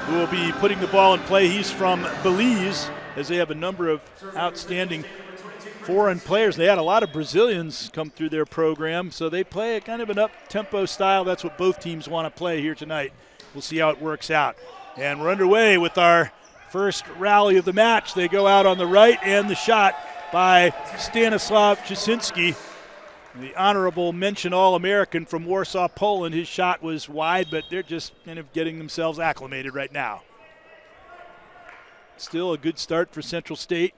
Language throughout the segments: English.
who will be putting the ball in play. He's from Belize, as they have a number of outstanding foreign players. They had a lot of Brazilians come through their program, so they play a kind of an up-tempo style. That's what both teams want to play here tonight. We'll see how it works out. And we're underway with our first rally of the match. They go out on the right, and the shot by Stanislav Jasinski, the honorable mention All-American from Warsaw, Poland. His shot was wide, but they're just kind of getting themselves acclimated right now. Still a good start for Central State.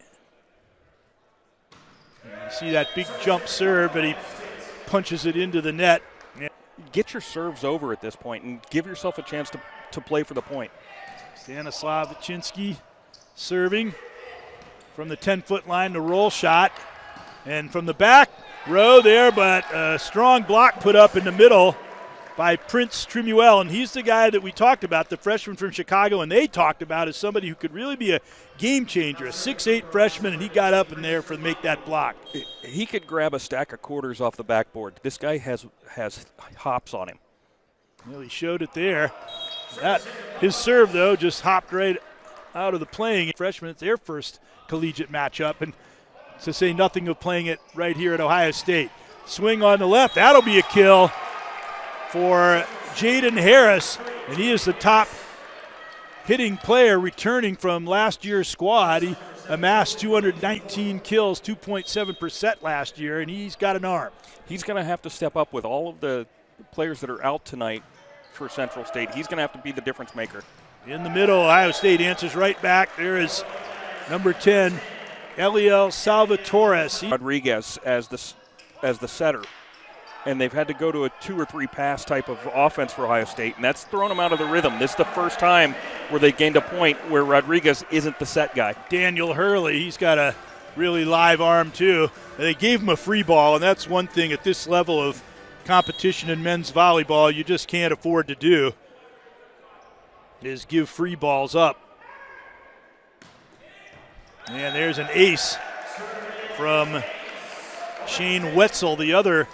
You see that big jump serve, but he punches it into the net. Get your serves over at this point and give yourself a chance to play for the point. Stanislav Jasinski serving from the 10-foot line, the roll shot. And from the back row there, but a strong block put up in the middle by Prince Trimuel. And he's the guy that we talked about, the freshman from Chicago, and they talked about as somebody who could really be a game changer, a 6'8 freshman, and he got up in there to make that block. He could grab a stack of quarters off the backboard. This guy has hops on him. Well, he showed it there. His serve, though, just hopped right out of the playing. Freshmen, it's their first collegiate matchup, and to say nothing of playing it right here at Ohio State. Swing on the left, that'll be a kill for Jaden Harris, and he is the top hitting player returning from last year's squad. He amassed 219 kills, 2.7% last year, and he's got an arm. He's going to have to step up with all of the players that are out tonight for Central State. He's going to have to be the difference maker. In the middle, Ohio State answers right back. There is number 10, Eliel Salvatores. Rodriguez as the setter. And they've had to go to a 2 or 3 pass type of offense for Ohio State, and that's thrown them out of the rhythm. This is the first time where they gained a point where Rodriguez isn't the set guy. Daniel Hurley, he's got a really live arm too. They gave him a free ball, and that's one thing at this level of competition in men's volleyball you just can't afford to do, is give free balls up. And there's an ace from Shane Wetzel, the other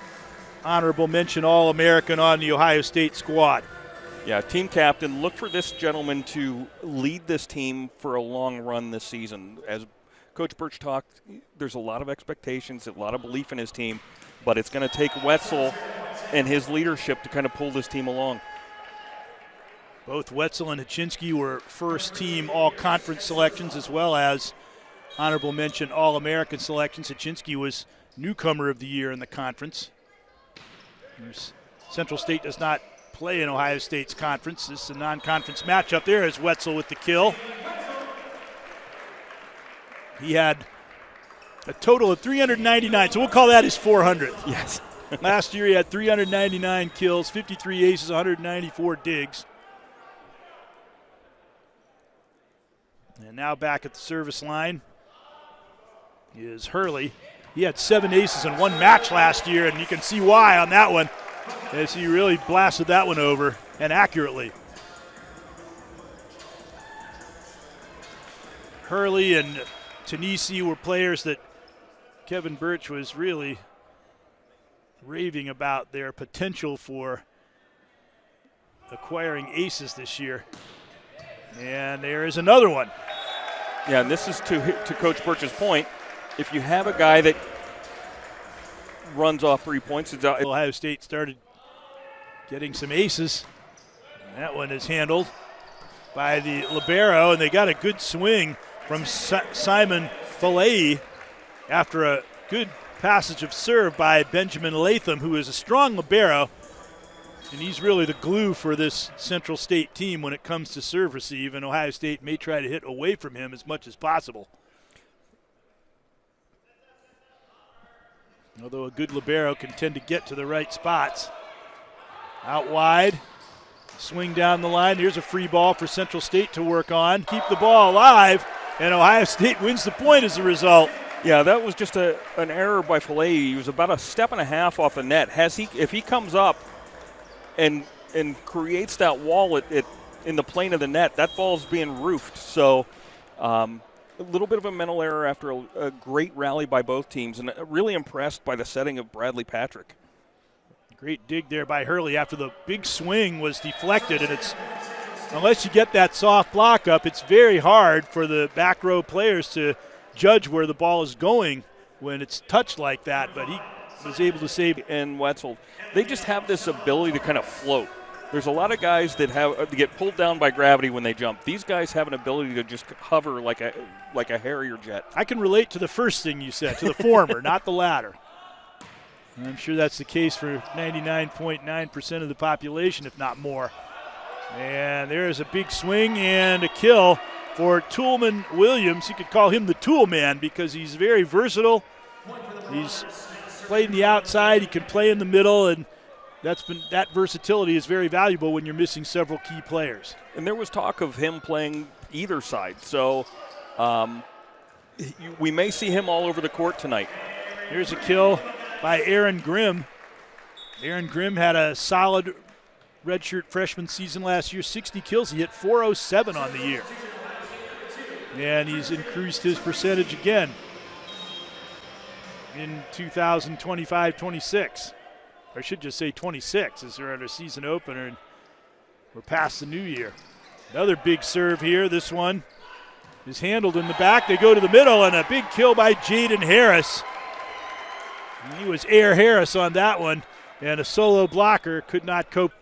honorable mention All-American on the Ohio State squad. Yeah, team captain. Look for this gentleman to lead this team for a long run this season. As Coach Birch talked, there's a lot of expectations, a lot of belief in his team, but it's going to take Wetzel and his leadership to kind of pull this team along. Both Wetzel and Haczynski were first-team all-conference selections as well as honorable mention All-American selections. Haczynski was newcomer of the year in the conference. Central State does not play in Ohio State's conference. This is a non-conference matchup. There is Wetzel with the kill. He had a total of 399, so we'll call that his 400th. Yes. Last year he had 399 kills, 53 aces, 194 digs. And now back at the service line is Hurley. He had 7 aces in 1 match last year, and you can see why on that one, as he really blasted that one over, and accurately. Hurley and Tanisi were players that Kevin Birch was really raving about their potential for acquiring aces this year. And there is another one. Yeah, and this is to Coach Birch's point. If you have a guy that runs off 3 points, Ohio State started getting some aces. That one is handled by the libero, and they got a good swing from Simon Falei after a good passage of serve by Benjamin Latham, who is a strong libero, and he's really the glue for this Central State team when it comes to serve receive, and Ohio State may try to hit away from him as much as possible. Although a good libero can tend to get to the right spots. Out wide, swing down the line. Here's a free ball for Central State to work on. Keep the ball alive, and Ohio State wins the point as a result. Yeah, that was just an error by Falei. He was about a step and a half off the net. If he comes up and creates that wall in the plane of the net, that ball's being roofed. So a little bit of a mental error after a great rally by both teams, and really impressed by the setting of Bradley Patrick. Great dig there by Hurley after the big swing was deflected, and it's unless you get that soft block up, it's very hard for the back row players to judge where the ball is going when it's touched like that, but he was able to save. And Wetzel, they just have this ability to kind of float. There's a lot of guys that get pulled down by gravity when they jump. These guys have an ability to just hover like a Harrier jet. I can relate to the first thing you said, to the former, not the latter. And I'm sure that's the case for 99.9% of the population, if not more. And there's a big swing and a kill for Toolman Williams. You could call him the tool man because he's very versatile. He's played in the outside. He can play in the middle, and that versatility is very valuable when you're missing several key players. And there was talk of him playing either side, so we may see him all over the court tonight. Here's a kill by Aaron Grimm. Aaron Grimm had a solid redshirt freshman season last year, 60 kills. He hit .407 on the year. And he's increased his percentage again in 2025-26. I should just say 26 as they're at a season opener and we're past the new year. Another big serve here. This one is handled in the back. They go to the middle and a big kill by Jaden Harris. He was Air Harris on that one, and a solo blocker could not cope.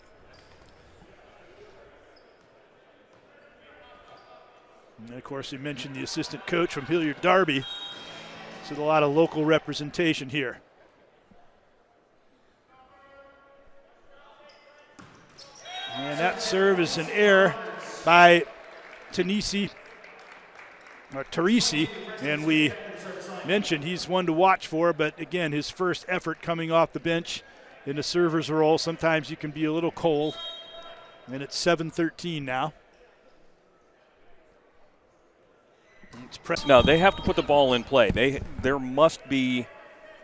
And of course, we mentioned the assistant coach from Hilliard Darby. So a lot of local representation here. And that serve is an error by Teresi. And we mentioned he's one to watch for, but again, his first effort coming off the bench in the server's role. Sometimes you can be a little cold. And it's 7-13 now. No, they have to put the ball in play. There must be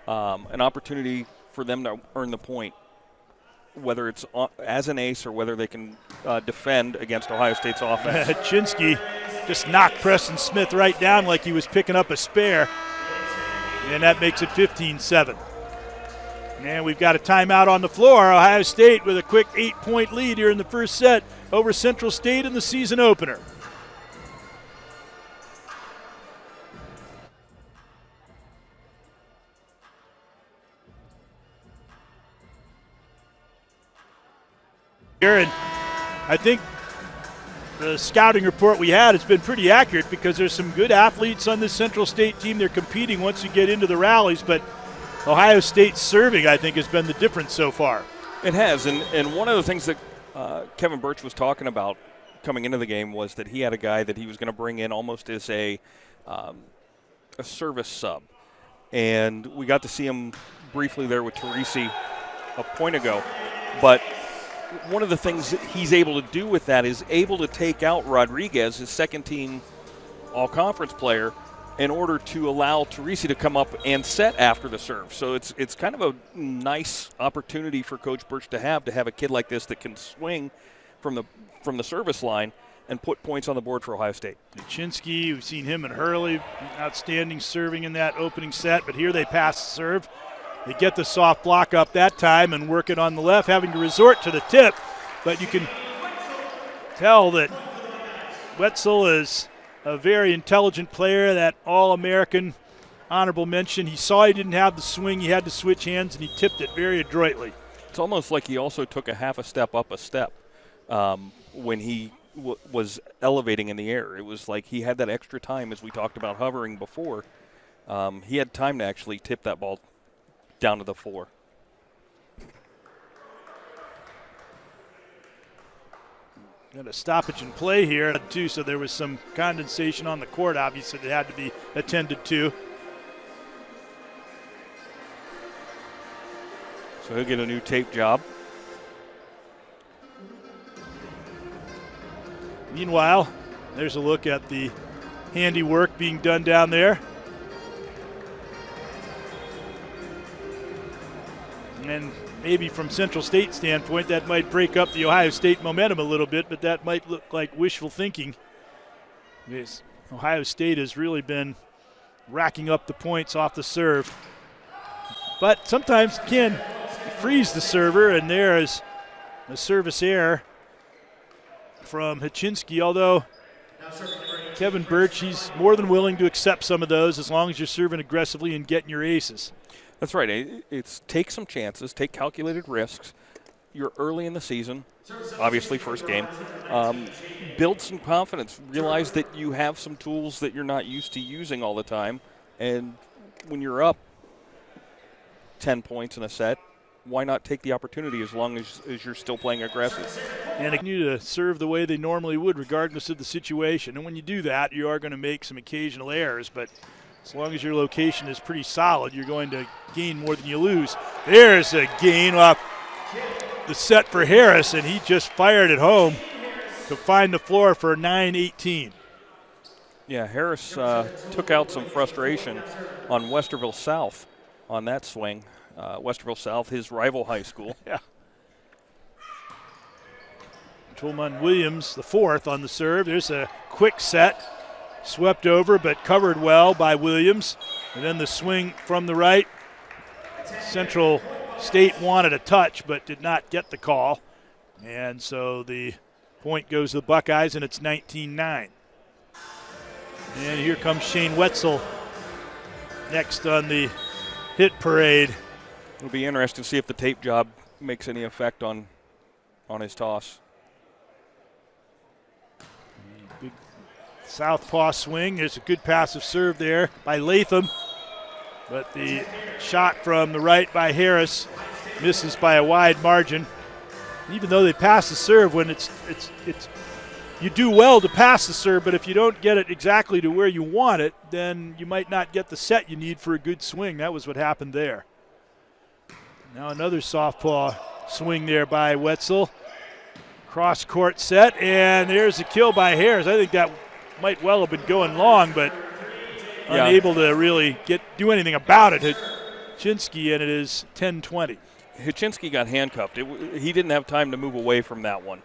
an opportunity for them to earn the point, whether it's as an ace or whether they can defend against Ohio State's offense. Chinsky just knocked Preston Smith right down like he was picking up a spare, and that makes it 15-7. And we've got a timeout on the floor. Ohio State with a quick 8-point lead here in the first set over Central State in the season opener. And I think the scouting report we had has been pretty accurate because there's some good athletes on this Central State team. They're competing once you get into the rallies, but Ohio State's serving, I think, has been the difference so far. It has, and one of the things that Kevin Birch was talking about coming into the game was that he had a guy that he was going to bring in almost as a service sub. And we got to see him briefly there with Teresi a point ago. But one of the things that he's able to do with that is able to take out Rodriguez, his second-team all-conference player, in order to allow Teresi to come up and set after the serve. So it's kind of a nice opportunity for Coach Birch to have a kid like this that can swing from the service line and put points on the board for Ohio State. Chinsky, we've seen him and Hurley, outstanding serving in that opening set, but here they pass the serve. They get the soft block up that time and work it on the left, having to resort to the tip. But you can tell that Wetzel is a very intelligent player, that All-American honorable mention. He saw he didn't have the swing. He had to switch hands, and he tipped it very adroitly. It's almost like he also took a half a step up a step when he was elevating in the air. It was like he had that extra time, as we talked about hovering before. He had time to actually tip that ball down to the floor. Got a stoppage in play here, too, so there was some condensation on the court, obviously, that had to be attended to. So he'll get a new tape job. Meanwhile, there's a look at the handiwork being done down there. And maybe from Central State standpoint, that might break up the Ohio State momentum a little bit, but that might look like wishful thinking. Because Ohio State has really been racking up the points off the serve. But sometimes it can freeze the server, and there is a service error from Haczynski, although Kevin Birch, he's more than willing to accept some of those as long as you're serving aggressively and getting your aces. That's right. It's take some chances, take calculated risks. You're early in the season, obviously first game. Build some confidence. Realize that you have some tools that you're not used to using all the time. And when you're up 10 points in a set, why not take the opportunity as long as you're still playing aggressive? And continue to serve the way they normally would regardless of the situation. And when you do that, you are going to make some occasional errors, but as long as your location is pretty solid, you're going to gain more than you lose. There's a gain off the set for Harris, and he just fired it home to find the floor for 9-18. Yeah, Harris took out some frustration on Westerville South on that swing. Westerville South, his rival high school. Yeah. Tulman Williams, the fourth on the serve. There's a quick set. Swept over, but covered well by Williams. And then the swing from the right. Central State wanted a touch, but did not get the call. And so the point goes to the Buckeyes, and it's 19-9. And here comes Shane Wetzel next on the hit parade. It'll be interesting to see if the tape job makes any effect on his toss. Big southpaw swing. There's a good passive serve there by Latham. But the shot from the right by Harris misses by a wide margin. Even though they pass the serve, when it's you do well to pass the serve, but if you don't get it exactly to where you want it, then you might not get the set you need for a good swing. That was what happened there. Now another southpaw swing there by Wetzel. Cross court set, and there's a kill by Harris. I think that might well have been going long, but unable to really do anything about it. Haczynski, and it is 10-20. Haczynski got handcuffed. He didn't have time to move away from that one.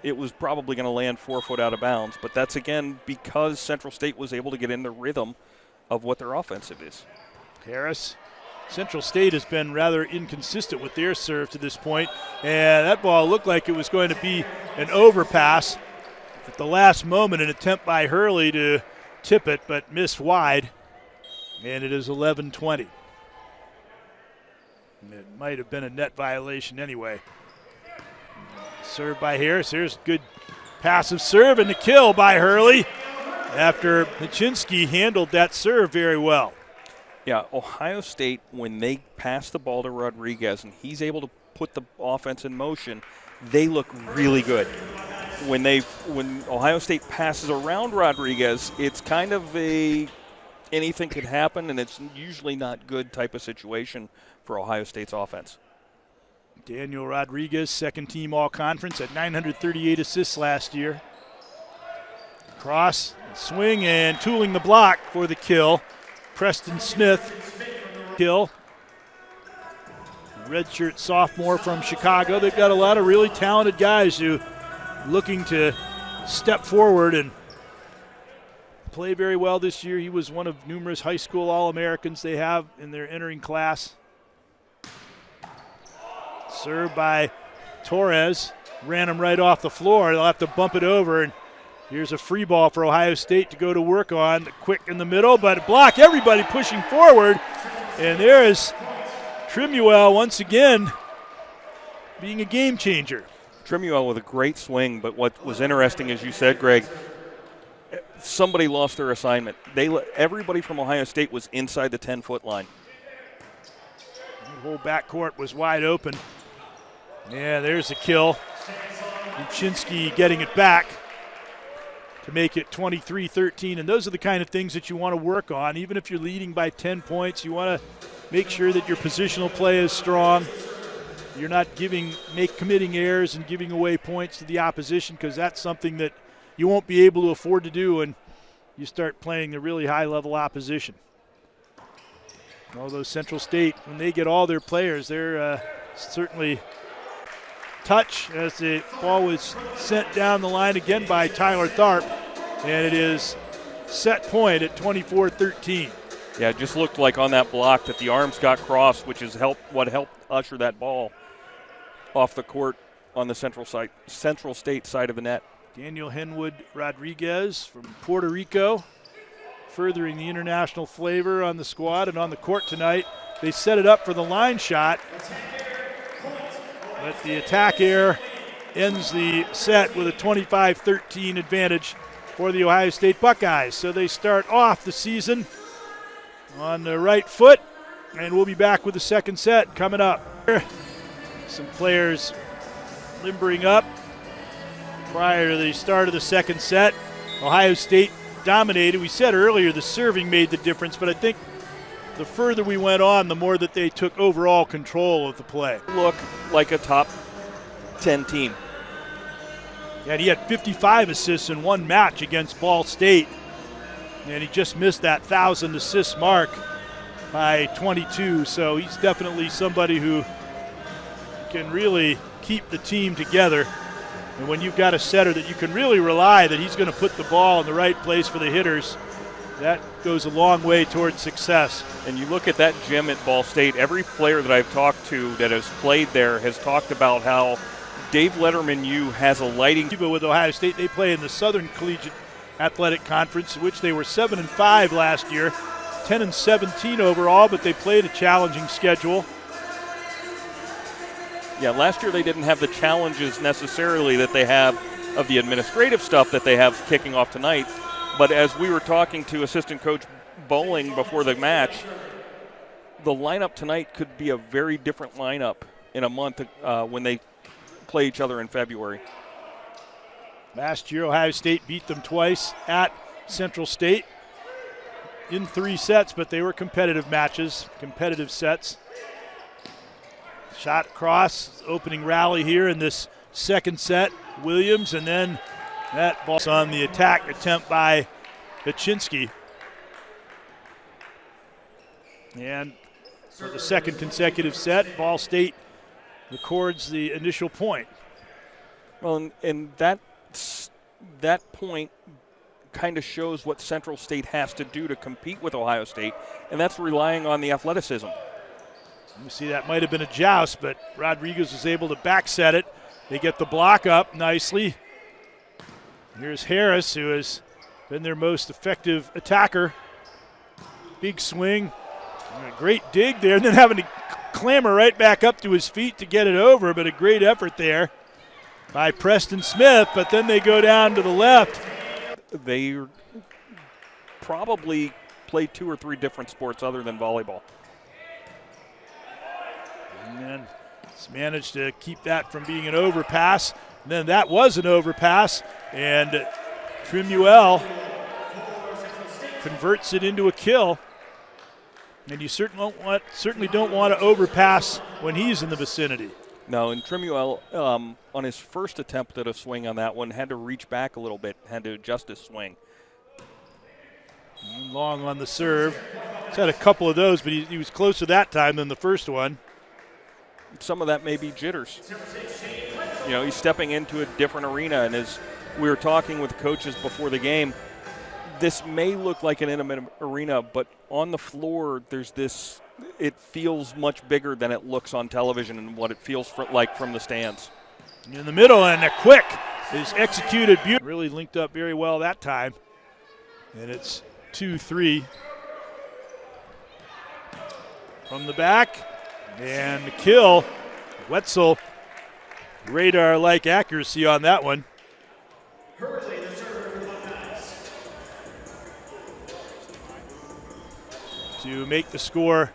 It was probably going to land 4 foot out of bounds, but that's, again, because Central State was able to get in the rhythm of what their offensive is. Harris. Central State has been rather inconsistent with their serve to this point, and that ball looked like it was going to be an overpass at the last moment, an attempt by Hurley to tip it, but missed wide, and it is 11-20. It might have been a net violation anyway. Serve by Harris. Here's good passive serve, and the kill by Hurley after Haczynski handled that serve very well. Yeah, Ohio State, when they pass the ball to Rodriguez and he's able to put the offense in motion, they look really good. When Ohio State passes around Rodriguez, it's kind of anything could happen, and it's usually not good type of situation for Ohio State's offense. Daniel Rodriguez, second team all-conference at 938 assists last year. Cross, swing, and tooling the block for the kill. Preston Smith, kill. Redshirt sophomore from Chicago. They've got a lot of really talented guys who looking to step forward and play very well this year. He was one of numerous high school All-Americans they have in their entering class. Served by Torres. Ran him right off the floor. They'll have to bump it over, and here's a free ball for Ohio State to go to work on. Quick in the middle, but block. Everybody pushing forward. And there is Trimuel once again being a game changer. Trimuel with a great swing, but what was interesting, as you said, Greg, somebody lost their assignment. Everybody from Ohio State was inside the 10-foot line. The whole backcourt was wide open. Yeah, there's a kill. Haczynski getting it back to make it 23-13, and those are the kind of things that you want to work on. Even if you're leading by 10 points, you want to make sure that your positional play is strong. You're not committing errors and giving away points to the opposition, because that's something that you won't be able to afford to do when you start playing the really high-level opposition. Although Central State, when they get all their players, they're certainly touch as the ball was sent down the line again by Tyler Tharp, and it is set point at 24-13. Yeah, it just looked like on that block that the arms got crossed, which is what helped usher that ball off the court on the Central State side of the net. Daniel Henwood Rodriguez from Puerto Rico, furthering the international flavor on the squad and on the court tonight. They set it up for the line shot, but the attack error ends the set with a 25-13 advantage for the Ohio State Buckeyes. So they start off the season on the right foot, and we'll be back with the second set coming up. Some players limbering up prior to the start of the second set. Ohio State dominated. We said earlier the serving made the difference, but I think the further we went on, the more that they took overall control of the play. Look like a top 10 team. Yeah, he had 55 assists in one match against Ball State, and he just missed that 1,000 assist mark by 22, so he's definitely somebody who can really keep the team together. And when you've got a setter that you can really rely that he's going to put the ball in the right place for the hitters, that goes a long way towards success. And you look at that gym at Ball State, every player that I've talked to that has played there has talked about how Dave Letterman U has a lighting. With Ohio State, they play in the Southern Collegiate Athletic Conference, in which they were 7-5 last year, 10-17 overall, but they played a challenging schedule. Yeah, last year they didn't have the challenges necessarily that they have of the administrative stuff that they have kicking off tonight. But as we were talking to assistant coach Bowling before the match, the lineup tonight could be a very different lineup in a month when they play each other in February. Last year, Ohio State beat them twice at Central State in 3 sets, but they were competitive matches, competitive sets. Shot across, opening rally here in this second set. Williams, and then that ball's on the attack attempt by Kaczynski. And for the second consecutive set, Ball State records the initial point. Well, and that point kind of shows what Central State has to do to compete with Ohio State, and that's relying on the athleticism. You see that might have been a joust, but Rodriguez was able to back set it. They get the block up nicely. Here's Harris, who has been their most effective attacker. Big swing, and a great dig there, and then having to clamber right back up to his feet to get it over, but a great effort there by Preston Smith, but then they go down to the left. They probably play 2 or 3 different sports other than volleyball. And then it's managed to keep that from being an overpass. And then that was an overpass, and Trimuel converts it into a kill. And you certainly don't want to overpass when he's in the vicinity. No, and Trimuel, on his first attempt at a swing on that one, had to reach back a little bit, had to adjust his swing. Long on the serve. He's had a couple of those, but he was closer that time than the first one. Some of that may be jitters. You know, he's stepping into a different arena, and as we were talking with coaches before the game, this may look like an intimate arena, but on the floor, there's this, it feels much bigger than it looks on television and what it feels like from the stands. In the middle, and a quick is executed beautifully. Really linked up very well that time. And it's 2-3. From the back, and the kill. Wetzel, radar-like accuracy on that one. To make the score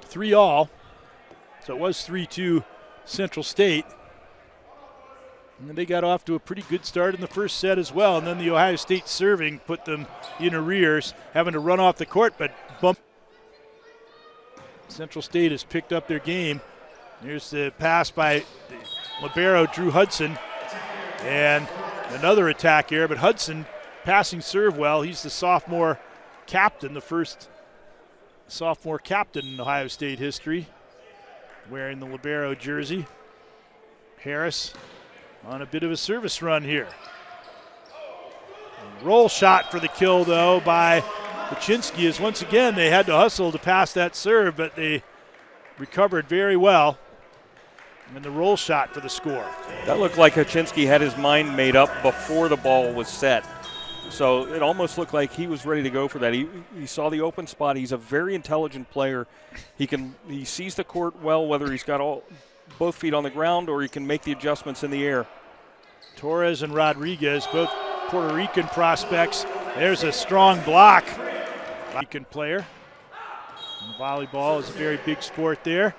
3-all. So it was 3-2 Central State. And they got off to a pretty good start in the first set as well. And then the Ohio State serving put them in arrears, having to run off the court, but bump. Central State has picked up their game. Here's the pass by libero Drew Hudson. And another attack here, but Hudson passing serve well. He's the sophomore captain, the first sophomore captain in Ohio State history, wearing the libero jersey. Harris on a bit of a service run here. Roll shot for the kill, though, by Kaczynski, as once again they had to hustle to pass that serve, but they recovered very well. And the roll shot for the score. That looked like Haczynski had his mind made up before the ball was set. So it almost looked like he was ready to go for that. He saw the open spot. He's a very intelligent player. He sees the court well, whether he's got both feet on the ground or he can make the adjustments in the air. Torres and Rodriguez, both Puerto Rican prospects. There's a strong block. Rican player. And volleyball is a very big sport there.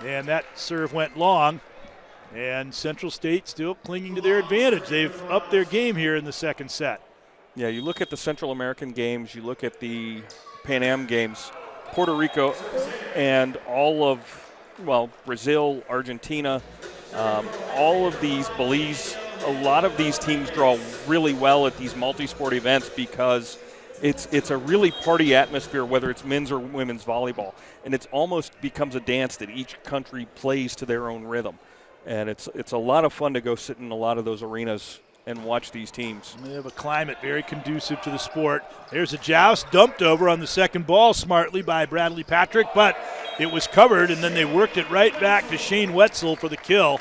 And that serve went long. And Central State still clinging to their advantage. They've upped their game here in the second set. Yeah, you look at the Central American games, you look at the Pan Am games, Puerto Rico and all of, Brazil, Argentina, all of these, Belize, a lot of these teams draw really well at these multi-sport events because it's a really party atmosphere, whether it's men's or women's volleyball. And it almost becomes a dance that each country plays to their own rhythm. And it's a lot of fun to go sit in a lot of those arenas and watch these teams. They have a climate very conducive to the sport. There's a joust dumped over on the second ball smartly by Bradley Patrick, but it was covered, and then they worked it right back to Shane Wetzel for the kill.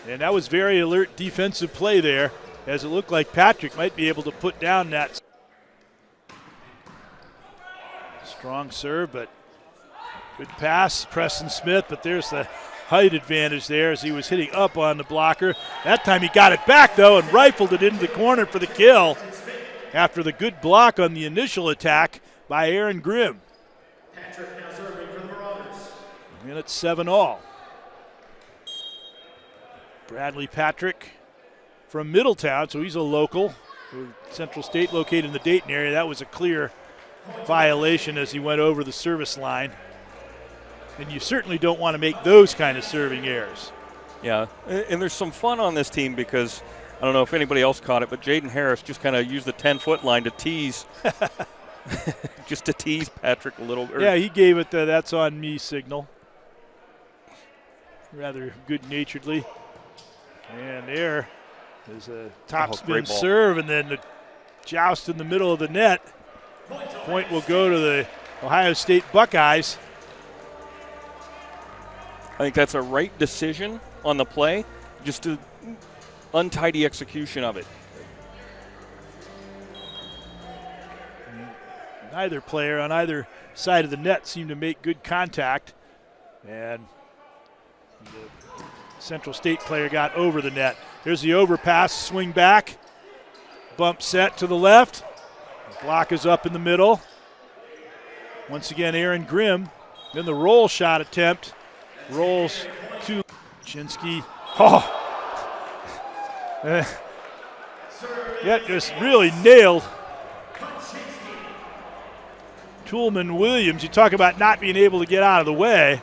And that was very alert defensive play there, as it looked like Patrick might be able to put down that. Strong serve, but good pass, Preston Smith, but there's the height advantage there as he was hitting up on the blocker. That time he got it back, though, and rifled it into the corner for the kill after the good block on the initial attack by Aaron Grimm. And it's 7-all. Bradley Patrick from Middletown, so he's a local. Central State located in the Dayton area. That was a clear violation as he went over the service line. And you certainly don't want to make those kind of serving errors. Yeah, and there's some fun on this team because I don't know if anybody else caught it, but Jaden Harris just kind of used the 10-foot line to tease, just to tease Patrick a little. Yeah, he gave it the "that's on me" signal, rather good-naturedly. And there is a topspin serve, and then the joust in the middle of the net. Point will go to the Ohio State Buckeyes. I think that's a right decision on the play, just an untidy execution of it. Neither player on either side of the net seemed to make good contact, and the Central State player got over the net. There's the overpass, swing back, bump set to the left. The block is up in the middle. Once again, Aaron Grimm. Then the roll shot attempt. Rolls to Haczynski. Yeah, just really nailed Toolman Williams. You talk about not being able to get out of the way.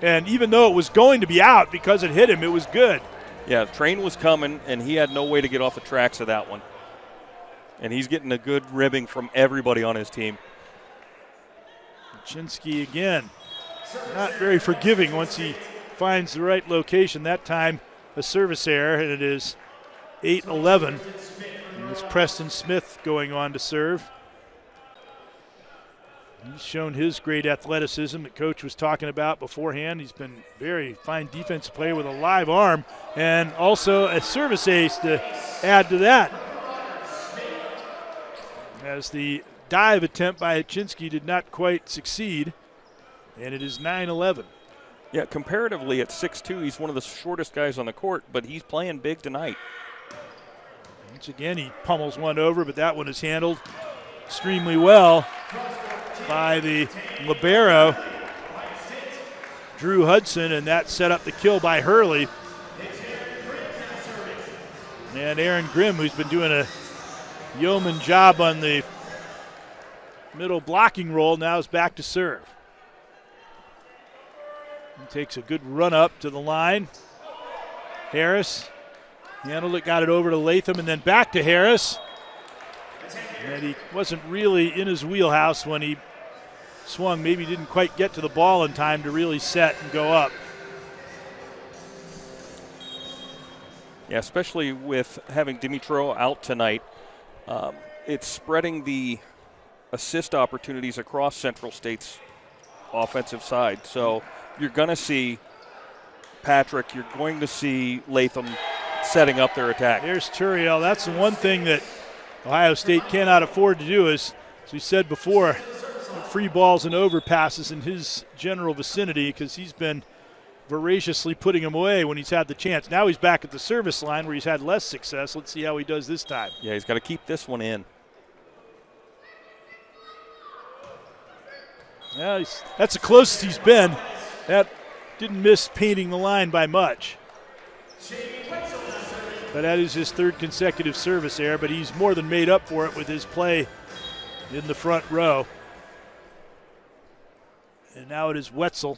And even though it was going to be out because it hit him, it was good. Yeah, the train was coming, and he had no way to get off the tracks of that one. And he's getting a good ribbing from everybody on his team. Haczynski again. Not very forgiving once he finds the right location. That time a service error, and it is 8-11. And it's Preston Smith going on to serve. He's shown his great athleticism that Coach was talking about beforehand. He's been very fine defensive player with a live arm and also a service ace to add to that. As the dive attempt by Haczynski did not quite succeed. And it is 9-11. Yeah, comparatively at 6'2", he's one of the shortest guys on the court, but he's playing big tonight. Once again, he pummels one over, but that one is handled extremely well by the libero, Drew Hudson, and that set up the kill by Hurley. And Aaron Grimm, who's been doing a yeoman job on the middle blocking role, now is back to serve. He takes a good run up to the line. Harris handled it, got it over to Latham, and then back to Harris. And he wasn't really in his wheelhouse when he swung. Maybe didn't quite get to the ball in time to really set and go up. Yeah, especially with having Dimitro out tonight, it's spreading the assist opportunities across Central State's offensive side. So you're going to see Patrick, you're going to see Latham setting up their attack. There's Turiel. That's the one thing that Ohio State cannot afford to do is, as we said before, free balls and overpasses in his general vicinity because he's been voraciously putting him away when he's had the chance. Now he's back at the service line where he's had less success. Let's see how he does this time. Yeah, he's got to keep this one in. Yeah, that's the closest he's been. That didn't miss painting the line by much. But that is his third consecutive service error, but he's more than made up for it with his play in the front row. And now it is Wetzel.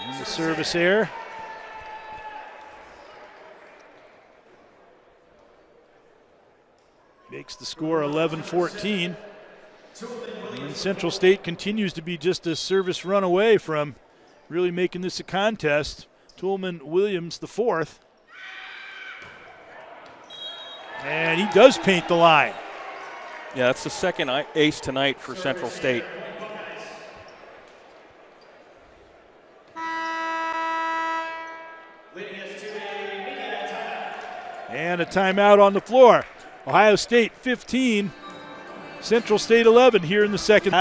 And the service error. Makes the score 11-14. And Central State continues to be just a service run away from really making this a contest. Toolman Williams, the fourth. And he does paint the line. Yeah, that's the second ace tonight for Central State. And a timeout on the floor. Ohio State 15, Central State 11 here in the second.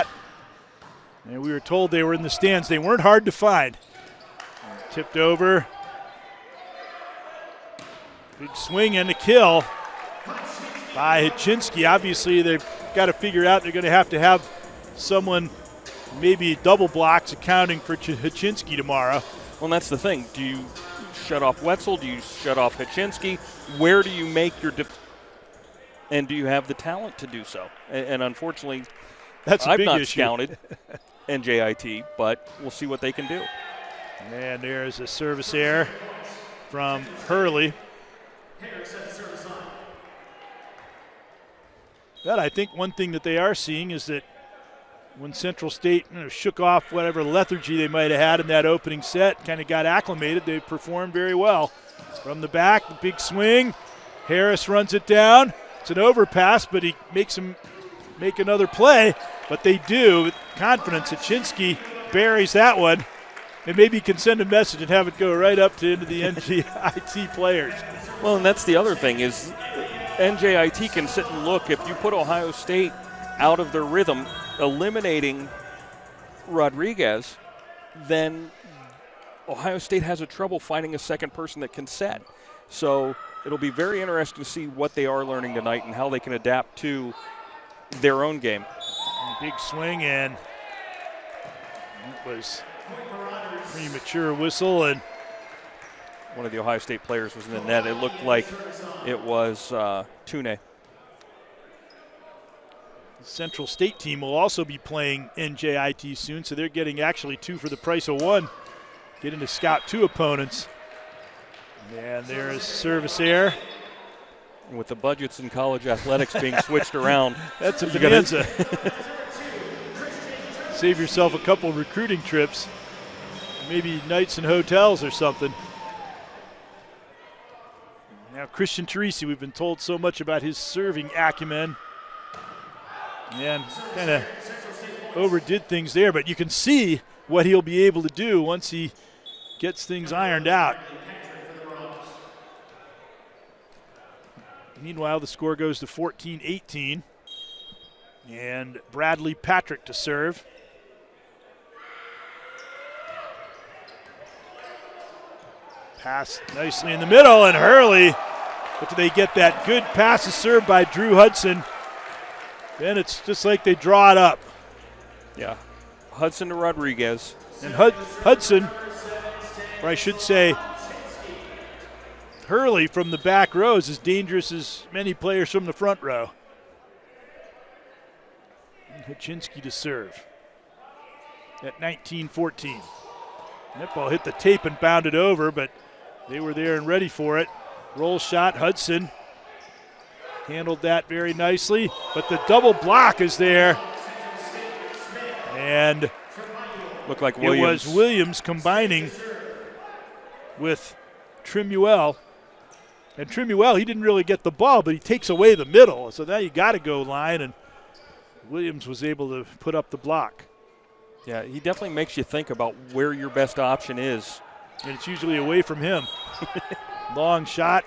And we were told they were in the stands. They weren't hard to find. Tipped over. Big swing and a kill by Hachinski. Obviously, they've got to figure out they're going to have someone, maybe double blocks, accounting for Hachinski tomorrow. Well, and that's the thing. Do you shut off Wetzel? Do you shut off Hachinski? Where do you make your and do you have the talent to do so? And unfortunately, that's a I've big not issue. scouted NJIT, but we'll see what they can do. And there's a service error from Hurley. But I think one thing that they are seeing is that when Central State shook off whatever lethargy they might have had in that opening set, kind of got acclimated, they performed very well. From the back, the big swing. Harris runs it down. It's an overpass, but he makes him make another play. But they do with confidence. Hachinski buries that one. And maybe can send a message and have it go right up to into the NJIT players. Well, and that's the other thing is NJIT can sit and look. If you put Ohio State out of their rhythm, eliminating Rodriguez, then Ohio State has a trouble finding a second person that can set. So it'll be very interesting to see what they are learning tonight and how they can adapt to their own game. Big swing, and it was premature whistle, and one of the Ohio State players was in the net. It looked like it was Tune. The Central State team will also be playing NJIT soon, so they're getting actually two for the price of one, getting to scout two opponents. And there's service error. With the budgets in college athletics being switched around. That's a bonanza. Save yourself a couple recruiting trips, maybe nights in hotels or something. Now Christian Teresi, we've been told so much about his serving acumen. And kind of overdid things there, but you can see what he'll be able to do once he gets things ironed out. Meanwhile, the score goes to 14-18. And Bradley Patrick to serve. Pass nicely in the middle, and Hurley. But do they get that good pass is served by Drew Hudson? Then it's just like they draw it up. Yeah. Hudson to Rodriguez. And Hudson, or I should say, Hurley from the back row is as dangerous as many players from the front row. And Hachinski to serve at 19-14. That ball hit the tape and bounded over, but they were there and ready for it. Roll shot, Hudson handled that very nicely, but the double block is there. And looked like Williams. It was Williams combining with Trimuel. And Trimuel, he didn't really get the ball, but he takes away the middle. So now you got to go line, and Williams was able to put up the block. Yeah, he definitely makes you think about where your best option is. And it's usually away from him. Long shot.